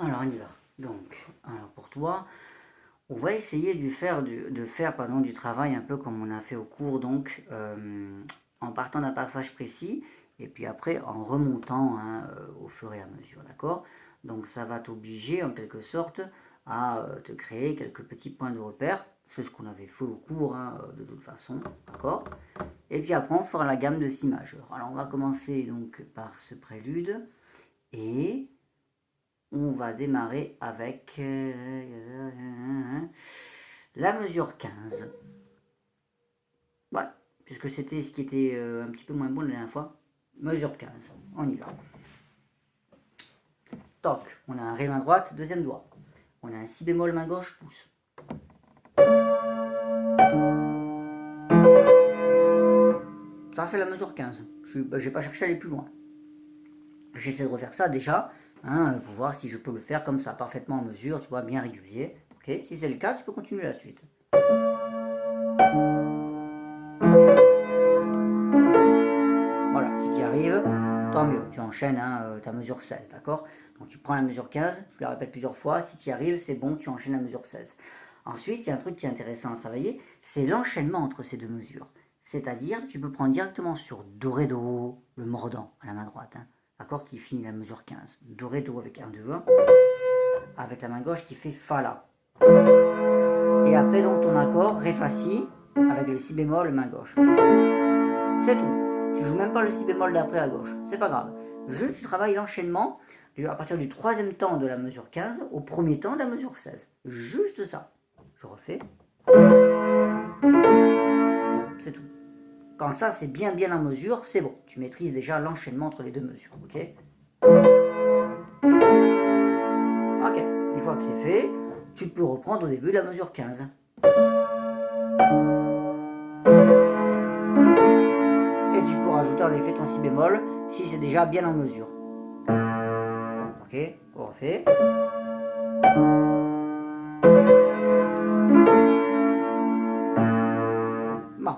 Alors on y va. Donc, alors pour toi, on va essayer de faire, du travail un peu comme on a fait au cours, donc en partant d'un passage précis, et puis après en remontant hein, au fur et à mesure, d'accord? Donc ça va t'obliger en quelque sorte à te créer quelques petits points de repère, c'est ce qu'on avait fait au cours hein, de toute façon, d'accord? Et puis après on fera la gamme de si majeur. Alors on va commencer donc par ce prélude, et on va démarrer avec la mesure 15. Voilà, puisque c'était ce qui était un petit peu moins bon la dernière fois. Mesure 15, on y va. Toc, on a un ré main droite, deuxième doigt. On a un si bémol main gauche, pouce. Ça c'est la mesure 15. Je n'ai pas cherché à aller plus loin. J'essaie de refaire ça déjà, hein, pour voir si je peux le faire comme ça, parfaitement en mesure, tu vois, bien régulier. Ok, si c'est le cas, tu peux continuer la suite. Voilà, si tu y arrives, tant mieux. Tu enchaînes hein, ta mesure 16, d'accord? Donc tu prends la mesure 15, je la répète plusieurs fois. Si tu y arrives, c'est bon, tu enchaînes la mesure 16. Ensuite, il y a un truc qui est intéressant à travailler, c'est l'enchaînement entre ces deux mesures. C'est-à-dire, tu peux prendre directement sur Do, Ré, Do, le mordant à la main droite, hein, d'accord? Qui finit la mesure 15. Do, Ré, Do avec 1, 2, 1. Avec la main gauche qui fait Fa, La. Et après, donc, ton accord, Ré, Fa, Si, avec le Si bémol, main gauche. C'est tout. Tu joues même pas le si bémol d'après à gauche, c'est pas grave. Juste tu travailles l'enchaînement à partir du troisième temps de la mesure 15 au premier temps de la mesure 16. Juste ça. Je refais. C'est tout. Quand ça c'est bien en mesure, c'est bon. Tu maîtrises déjà l'enchaînement entre les deux mesures, ok? Ok, une fois que c'est fait, tu peux reprendre au début de la mesure 15. Et tu peux rajouter en effet ton si bémol si c'est déjà bien en mesure. Ok, on refait. Bon,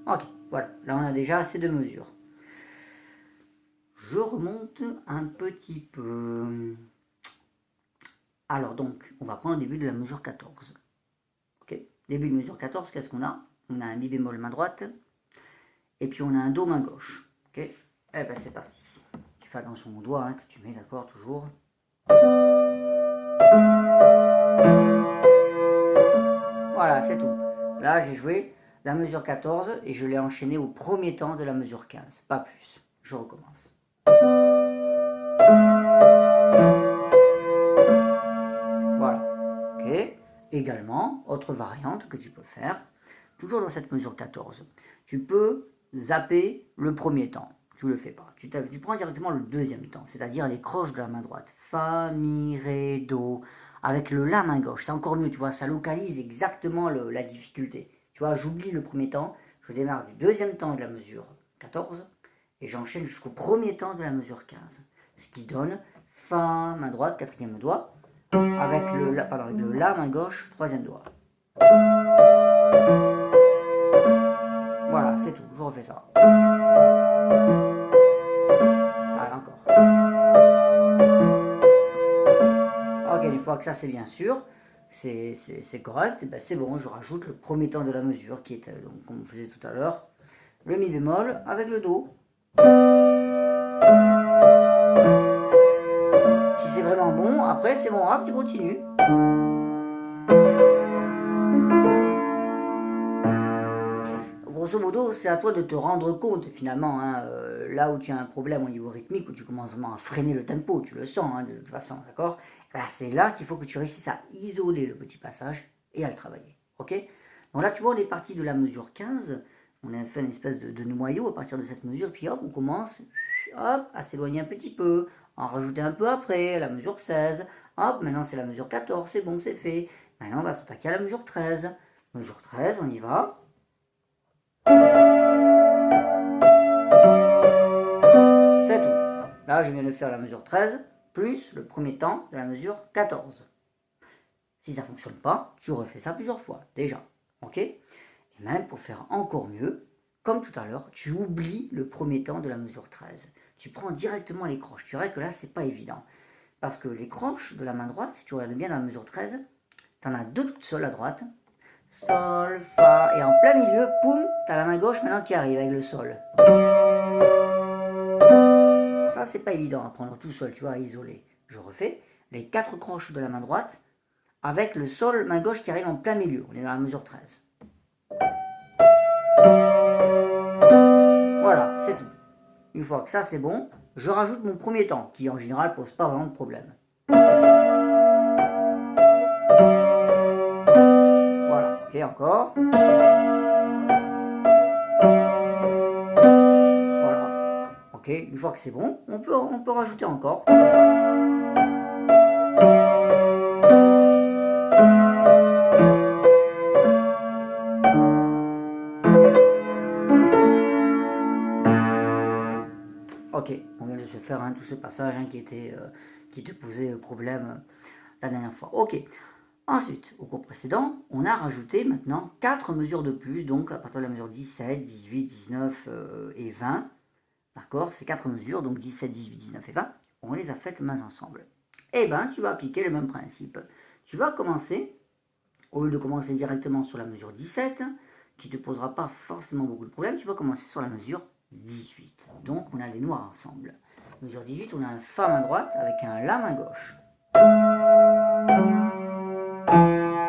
ok, voilà, là on a déjà assez de mesures. Je remonte un petit peu. Alors donc, on va prendre le début de la mesure 14. Ok, début de mesure 14, qu'est-ce qu'on a? On a un mi bémol main droite, et puis on a un do main gauche. Ok, eh ben c'est parti. Tu fais attention au doigt hein, que tu mets, d'accord, toujours. Voilà, c'est tout. Là, j'ai joué la mesure 14 et je l'ai enchaîné au premier temps de la mesure 15, pas plus. Je recommence. Voilà, ok. Également, autre variante que tu peux faire, toujours dans cette mesure 14, tu peux zapper le premier temps. Tu ne le fais pas. Tu prends directement le deuxième temps, c'est-à-dire les croches de la main droite. Fa, mi, ré, do. Avec le la main gauche, c'est encore mieux, tu vois, ça localise exactement la difficulté. Tu vois, j'oublie le premier temps, je démarre du deuxième temps de la mesure 14 et j'enchaîne jusqu'au premier temps de la mesure 15. Ce qui donne Fa, main droite, quatrième doigt, avec le la main gauche, troisième doigt. Voilà, c'est tout, je refais ça. Voilà, encore. Ok, une fois que ça c'est bien sûr, c'est correct, ben c'est bon, je rajoute le premier temps de la mesure qui est, donc, comme on faisait tout à l'heure, le mi bémol avec le do. Si c'est vraiment bon, après c'est bon rap, tu continues. Grosso modo, c'est à toi de te rendre compte finalement, hein, là où tu as un problème au niveau rythmique, où tu commences vraiment à freiner le tempo, tu le sens hein, de toute façon, d'accord? Ben, c'est là qu'il faut que tu réussisses à isoler le petit passage et à le travailler, ok? Donc là, tu vois, on est parti de la mesure 15, on a fait une espèce de noyau à partir de cette mesure, puis hop, on commence hop, à s'éloigner un petit peu, en rajouter un peu après, la mesure 16, hop, maintenant c'est la mesure 14, c'est bon, c'est fait. Maintenant, on va s'attaquer à la mesure 13. Mesure 13, on y va. C'est tout. Là, je viens de faire la mesure 13 plus le premier temps de la mesure 14. Si ça ne fonctionne pas, tu refais ça plusieurs fois, déjà. Ok? Et même pour faire encore mieux, comme tout à l'heure, tu oublies le premier temps de la mesure 13. Tu prends directement les croches. Tu verras que là, c'est pas évident. Parce que les croches de la main droite, si tu regardes bien dans la mesure 13, tu en as deux toutes seules à droite. Sol, Fa, et en plein milieu, poum, tu as la main gauche maintenant qui arrive avec le Sol. Ça, c'est pas évident à prendre tout seul, tu vois, à isoler. Je refais les 4 croches de la main droite avec le Sol, main gauche qui arrive en plein milieu. On est dans la mesure 13. Voilà, c'est tout. Une fois que ça c'est bon, je rajoute mon premier temps, qui en général pose pas vraiment de problème. Voilà, ok, encore. Voilà, ok, une fois que c'est bon, on peut rajouter encore. Ok, on vient de se faire tout ce passage qui te posait problème la dernière fois. Ok, ensuite, au cours précédent, on a rajouté maintenant 4 mesures de plus, donc à partir de la mesure 17, 18, 19 et 20. D'accord, ces 4 mesures, donc 17, 18, 19 et 20, on les a faites main ensemble. Eh bien, tu vas appliquer le même principe. Tu vas commencer, au lieu de commencer directement sur la mesure 17, qui ne te posera pas forcément beaucoup de problèmes, tu vas commencer sur la mesure 18. Donc, on a les noirs ensemble. Mesure 18, on a un Fa main droite avec un La main gauche.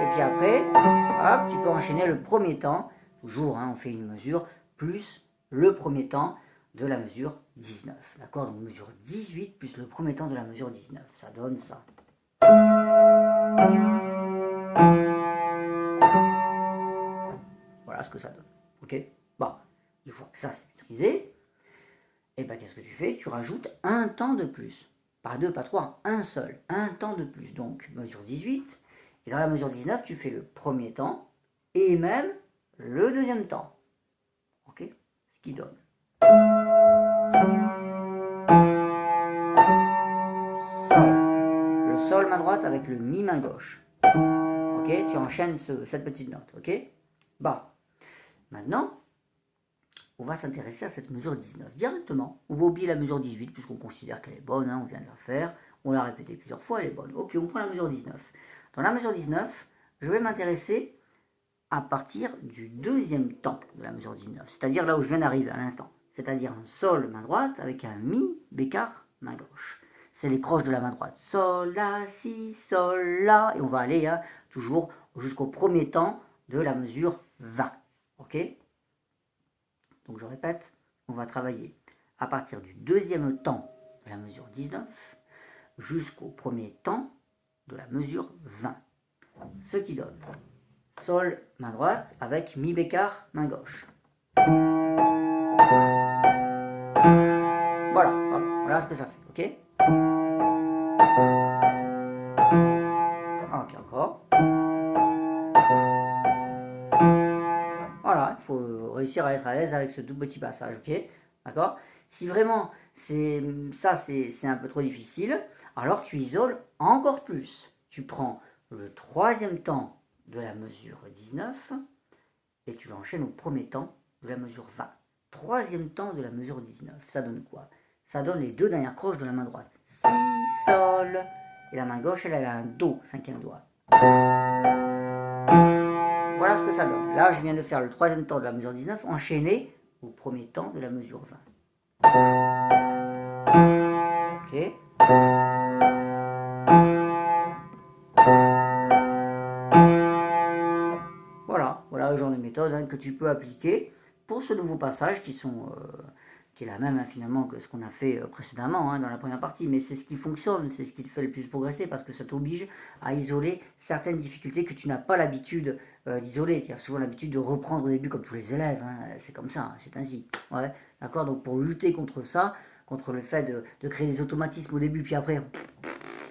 Et puis après, hop, tu peux enchaîner le premier temps. Toujours, on fait une mesure plus le premier temps de la mesure 19. D'accord? Donc mesure 18 plus le premier temps de la mesure 19. Ça donne ça. Voilà ce que ça donne. Ok? Bon, une fois que ça c'est maîtrisé, et bien qu'est-ce que tu fais? Tu rajoutes un temps de plus. Pas deux, pas trois, un seul. Un temps de plus. Donc mesure 18. Et dans la mesure 19, tu fais le premier temps et même le deuxième temps. Ok? Ce qui donne. Sol. Le Sol main droite avec le Mi main gauche. Ok? Tu enchaînes cette petite note. Ok? Bon. Maintenant, on va s'intéresser à cette mesure 19 directement. On va oublier la mesure 18 puisqu'on considère qu'elle est bonne. On vient de la faire. On l'a répété plusieurs fois. Elle est bonne. Ok, on prend la mesure 19. Dans la mesure 19, je vais m'intéresser à partir du deuxième temps de la mesure 19, c'est-à-dire là où je viens d'arriver à l'instant, c'est-à-dire un Sol main droite avec un Mi bécard main gauche. C'est les croches de la main droite. Sol, La, Si, Sol, La, et on va aller toujours jusqu'au premier temps de la mesure 20. Ok? Donc je répète, on va travailler à partir du deuxième temps de la mesure 19 jusqu'au premier temps de la mesure 20. Ce qui donne Sol, main droite, avec Mi bécard, main gauche. Voilà, pardon, voilà ce que ça fait, ok? Ok, encore. Voilà, il faut réussir à être à l'aise avec ce tout petit passage, ok? D'accord? Si vraiment c'est un peu trop difficile, alors tu isoles encore plus. Tu prends le troisième temps de la mesure 19 et tu l'enchaînes au premier temps de la mesure 20. Troisième temps de la mesure 19, ça donne quoi? Ça donne les deux dernières croches de la main droite. Si, Sol, et la main gauche, elle a un Do, cinquième doigt. Voilà ce que ça donne. Là, je viens de faire le troisième temps de la mesure 19, enchaîné au premier temps de la mesure 20. Ok. Voilà le genre de méthode que tu peux appliquer pour ce nouveau passage qui est la même finalement que ce qu'on a fait précédemment dans la première partie, mais c'est ce qui fonctionne, c'est ce qui te fait le plus progresser parce que ça t'oblige à isoler certaines difficultés que tu n'as pas l'habitude d'isoler. Tu as souvent l'habitude de reprendre au début comme tous les élèves, c'est comme ça, c'est ainsi. Ouais, d'accord. Donc pour lutter contre ça, contre le fait de créer des automatismes au début puis après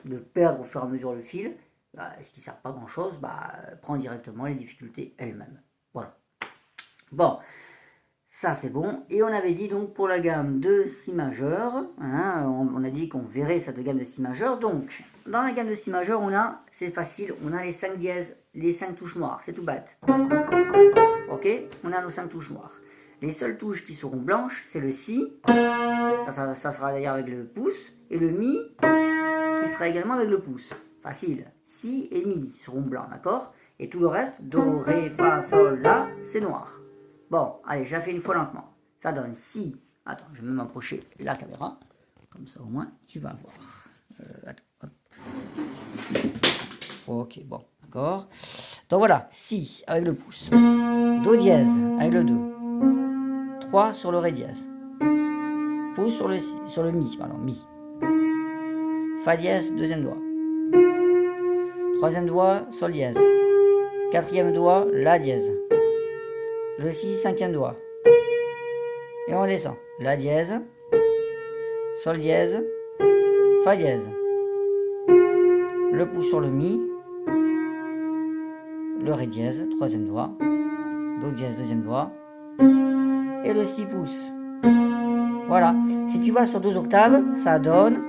de perdre au fur et à mesure le fil, ce qui ne sert pas grand chose, prends directement les difficultés elles-mêmes. Voilà. Bon, ça c'est bon. Et on avait dit donc pour la gamme de Si majeur, on a dit qu'on verrait cette gamme de Si majeur. Donc, dans la gamme de Si majeur, c'est facile, on a les 5 dièses, les 5 touches noires, c'est tout bête. Ok, on a nos 5 touches noires. Les seules touches qui seront blanches, c'est le Si, ça sera d'ailleurs avec le pouce, et le Mi, qui sera également avec le pouce. Facile. Si et mi seront blancs, d'accord? Et tout le reste, do, ré, fa, sol, la, c'est noir. Bon, allez, je la fais une fois lentement. Ça donne si. Attends, je vais même approcher la caméra. Comme ça, au moins, tu vas voir. Attends, hop. Ok, bon, d'accord. Donc voilà, si avec le pouce. Do dièse avec le do. 3 sur le ré dièse. Pouce sur le mi, pardon, mi. Fa dièse, deuxième doigt. Troisième doigt, sol dièse. Quatrième doigt, la dièse. Le si, cinquième doigt. Et on descend. La dièse, sol dièse, fa dièse. Le pouce sur le mi. Le ré dièse, troisième doigt. Do dièse, deuxième doigt. Et le si pouce. Voilà. Si tu vas sur 2 octaves, ça donne...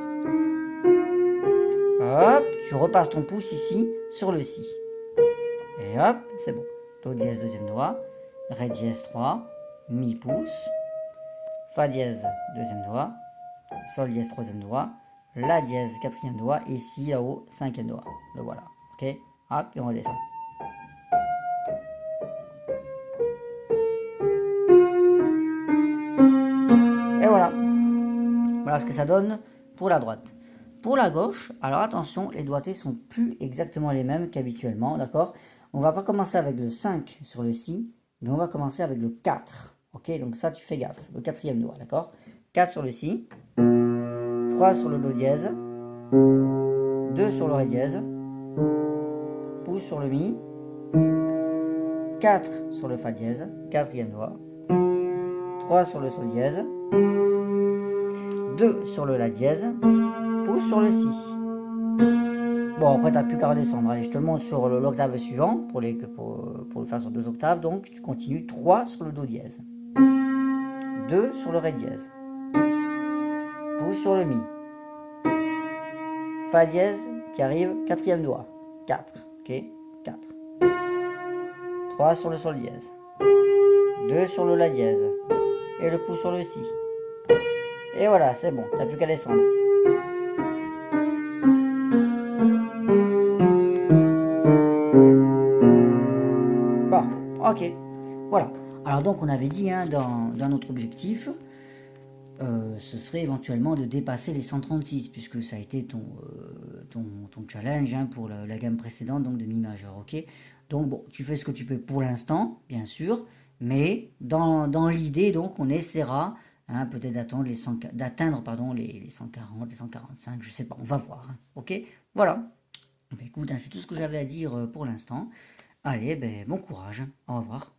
Hop, tu repasses ton pouce ici sur le si. Et hop, c'est bon. Do dièse, deuxième doigt. Ré dièse 3. Mi pouce. Fa dièse, deuxième doigt. Sol dièse, troisième doigt. La dièse, quatrième doigt. Et si là-haut, cinquième doigt. Donc voilà. Ok. Hop, et on redescend. Et voilà. Voilà ce que ça donne pour la droite. Pour la gauche, alors attention, les doigtés sont plus exactement les mêmes qu'habituellement, d'accord? On va pas commencer avec le 5 sur le si, mais on va commencer avec le 4. Ok, donc ça tu fais gaffe, le quatrième doigt, d'accord? 4 sur le si, 3 sur le do dièse, 2 sur le ré dièse, pouce sur le mi, 4 sur le fa dièse, quatrième doigt, 3 sur le sol dièse, 2 sur le la dièse, pouce sur le si. Bon, après, tu n'as plus qu'à redescendre. Allez, je te le montre sur l'octave suivant pour le faire sur 2 octaves. Donc, tu continues 3 sur le do dièse, 2 sur le ré dièse, pouce sur le mi, fa dièse qui arrive, quatrième doigt, 4. Ok, 4. 3 sur le sol dièse, 2 sur le la dièse et le pouce sur le si. Et voilà, c'est bon, tu n'as plus qu'à descendre. Bon, ok, voilà. Alors donc on avait dit hein, dans notre objectif, ce serait éventuellement de dépasser les 136, puisque ça a été ton challenge hein, pour la gamme précédente, donc de mi majeur, ok. Donc bon, tu fais ce que tu peux pour l'instant, bien sûr, mais dans l'idée, donc on essaiera hein, peut-être d'atteindre les 140, les 145, je sais pas, on va voir, hein, ok. Voilà. Ben, écoute, hein, c'est tout ce que j'avais à dire pour l'instant. Allez, ben, bon courage, au revoir.